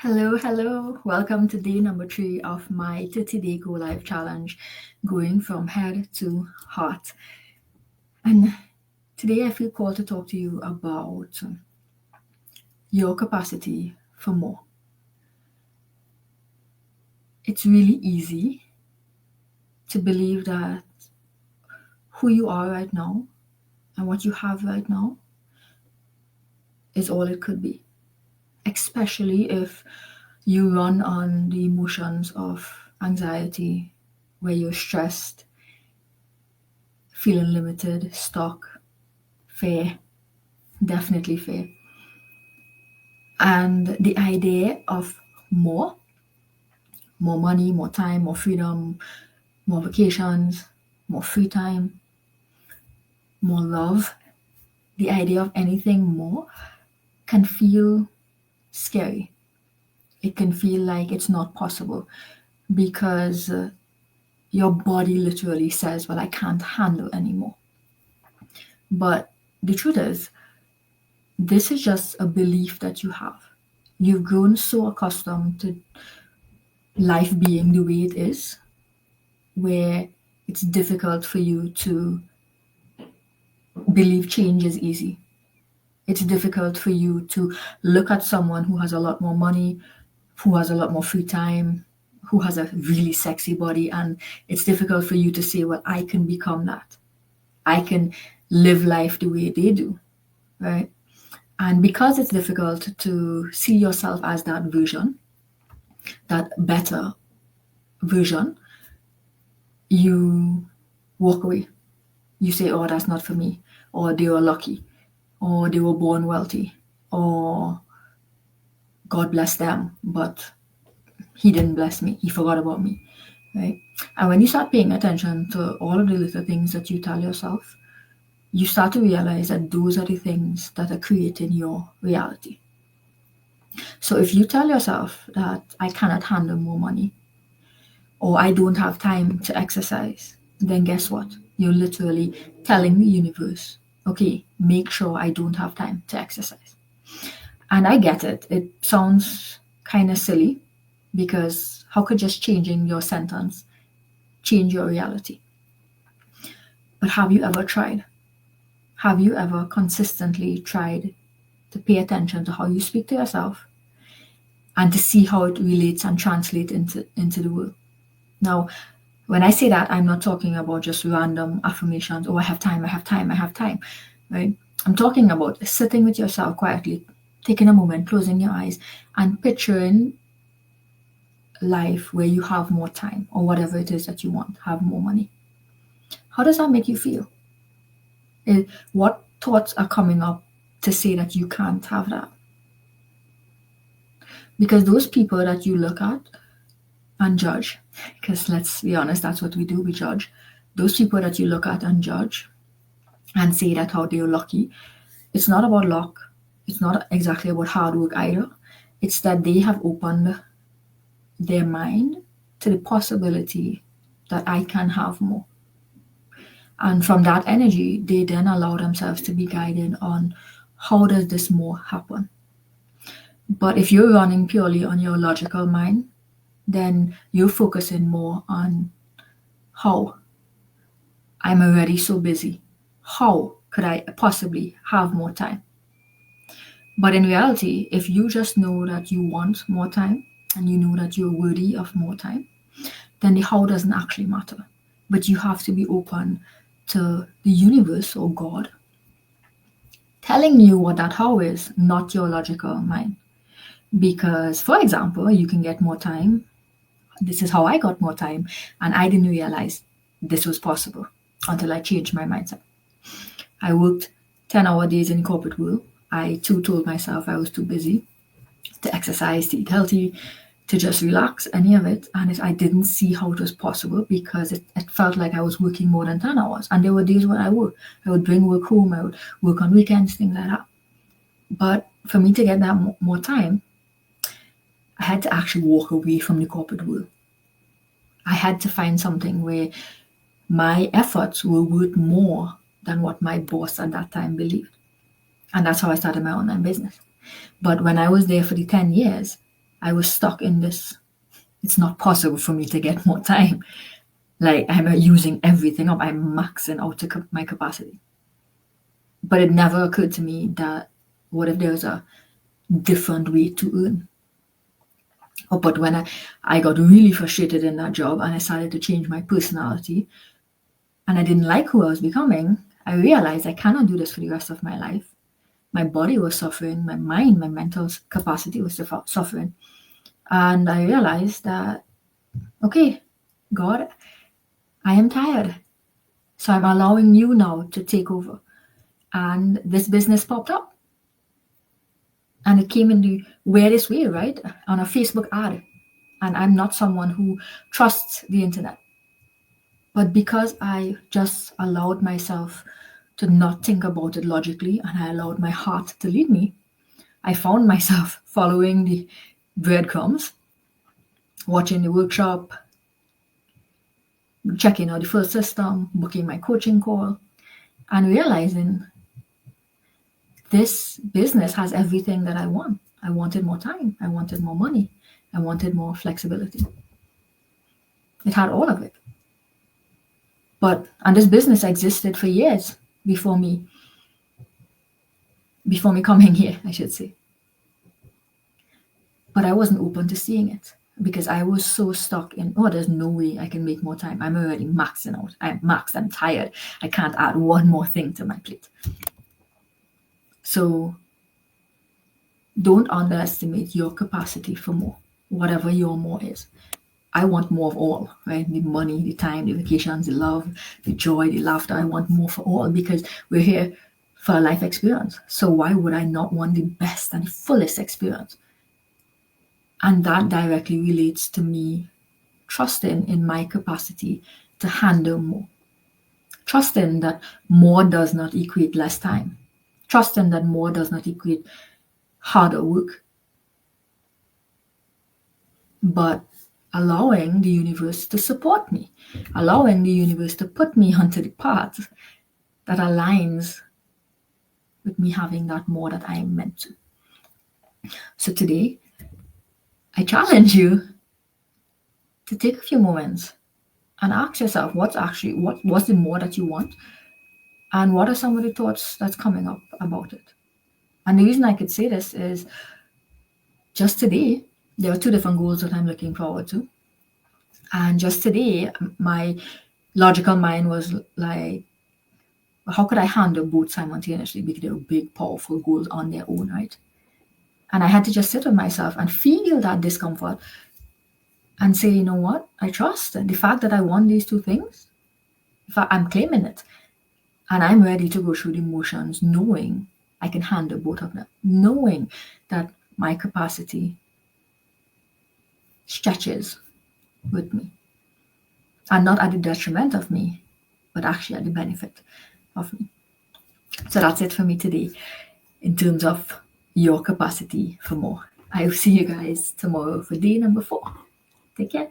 Hello, hello. Welcome to day number 3 of my 30-day Go Live challenge, going from head to heart. And today I feel called to talk to you about your capacity for more. It's really easy to believe that who you are right now and what you have right now is all it could be, especially if you run on the emotions of anxiety, where you're stressed, feeling limited, stuck, fear, definitely fear. And the idea of more money, more time, more freedom, more vacations, more free time, more love, the idea of anything more can feel scary. It can feel like it's not possible because your body literally says, well, I can't handle anymore. But the truth is, this is just a belief that you have. You've grown so accustomed to life being the way it is, where it's difficult for you to believe change is easy. It's difficult for you to look at someone who has a lot more money, who has a lot more free time, who has a really sexy body, and it's difficult for you to say, well, I can become that. I can live life the way they do, right? And because it's difficult to see yourself as that version, that better version, you walk away. You say, oh, that's not for me, or they were lucky, or they were born wealthy, or God bless them, but he didn't bless me. He forgot about me, right? And when you start paying attention to all of the little things that you tell yourself, you start to realize that those are the things that are creating your reality. So if you tell yourself that I cannot handle more money, or I don't have time to exercise, then guess what? You're literally telling the universe, okay, make sure I don't have time to exercise. And I get it. It sounds kind of silly because how could just changing your sentence change your reality? But have you ever tried? Have you ever consistently tried to pay attention to how you speak to yourself and to see how it relates and translates into the world? Now, when I say that, I'm not talking about just random affirmations, oh, I have time, I have time, I have time, right? I'm talking about sitting with yourself quietly, taking a moment, closing your eyes, and picturing life where you have more time or whatever it is that you want, have more money. How does that make you feel? What thoughts are coming up to say that you can't have that? Because those people that you look at and judge, because let's be honest, that's what we do, we judge. Those people that you look at and judge and say that how they're lucky, it's not about luck. It's not exactly about hard work either. It's that they have opened their mind to the possibility that I can have more. And from that energy, they then allow themselves to be guided on how does this more happen. But if you're running purely on your logical mind, then you're focusing more on how. I'm already so busy. How could I possibly have more time? But in reality, if you just know that you want more time and you know that you're worthy of more time, then the how doesn't actually matter. But you have to be open to the universe or God telling you what that how is, not your logical mind. Because, for example, you can get more time. This is how I got more time, and I didn't realize this was possible until I changed my mindset. I worked 10-hour days in the corporate world. I too told myself I was too busy to exercise, to eat healthy, to just relax, any of it. And I didn't see how it was possible because it felt like I was working more than 10 hours. And there were days when I would bring work home, I would work on weekends, things like that. But for me to get that more time, I had to actually walk away from the corporate world. I had to find something where my efforts were worth more than what my boss at that time believed. And that's how I started my online business. But when I was there for the 10 years, I was stuck in this. It's not possible for me to get more time. Like, I'm using everything up. I'm maxing out to my capacity. But it never occurred to me that what if there's a different way to earn? But when I got really frustrated in that job and I started to change my personality and I didn't like who I was becoming, I realized I cannot do this for the rest of my life. My body was suffering, my mind, my mental capacity was suffering. And I realized that, okay, God, I am tired. So I'm allowing you now to take over. And this business popped up. And it came in the weirdest way, right? On a Facebook ad. And I'm not someone who trusts the internet. But because I just allowed myself to not think about it logically and I allowed my heart to lead me, I found myself following the breadcrumbs, watching the workshop, checking out the first system, booking my coaching call, and realizing this business has everything that I want. I wanted more time. I wanted more money. I wanted more flexibility. It had all of it. And this business existed for years before me coming here, I should say. But I wasn't open to seeing it because I was so stuck in, there's no way I can make more time. I'm already maxing out. I'm maxed. I'm tired. I can't add one more thing to my plate. So don't underestimate your capacity for more, whatever your more is. I want more of all, right? The money, the time, the vacations, the love, the joy, the laughter. I want more for all because we're here for a life experience. So why would I not want the best and the fullest experience? And that directly relates to me trusting in my capacity to handle more. Trusting that more does not equate less time. Trusting that more does not equate harder work. But allowing the universe to support me. Allowing the universe to put me onto the path that aligns with me having that more that I am meant to. So today, I challenge you to take a few moments and ask yourself what's the more that you want, and what are some of the thoughts that's coming up about it. And the reason I could say this is just today, there are 2 different goals that I'm looking forward to. And just today, my logical mind was like, how could I handle both simultaneously? Because they're big, powerful goals on their own, right? And I had to just sit with myself and feel that discomfort and say, you know what? I trust the fact that I want these 2 things. In fact, I'm claiming it. And I'm ready to go through the motions, knowing I can handle both of them, knowing that my capacity stretches with me. And not at the detriment of me, but actually at the benefit of me. So that's it for me today in terms of your capacity for more. I will see you guys tomorrow for day number 4. Take care.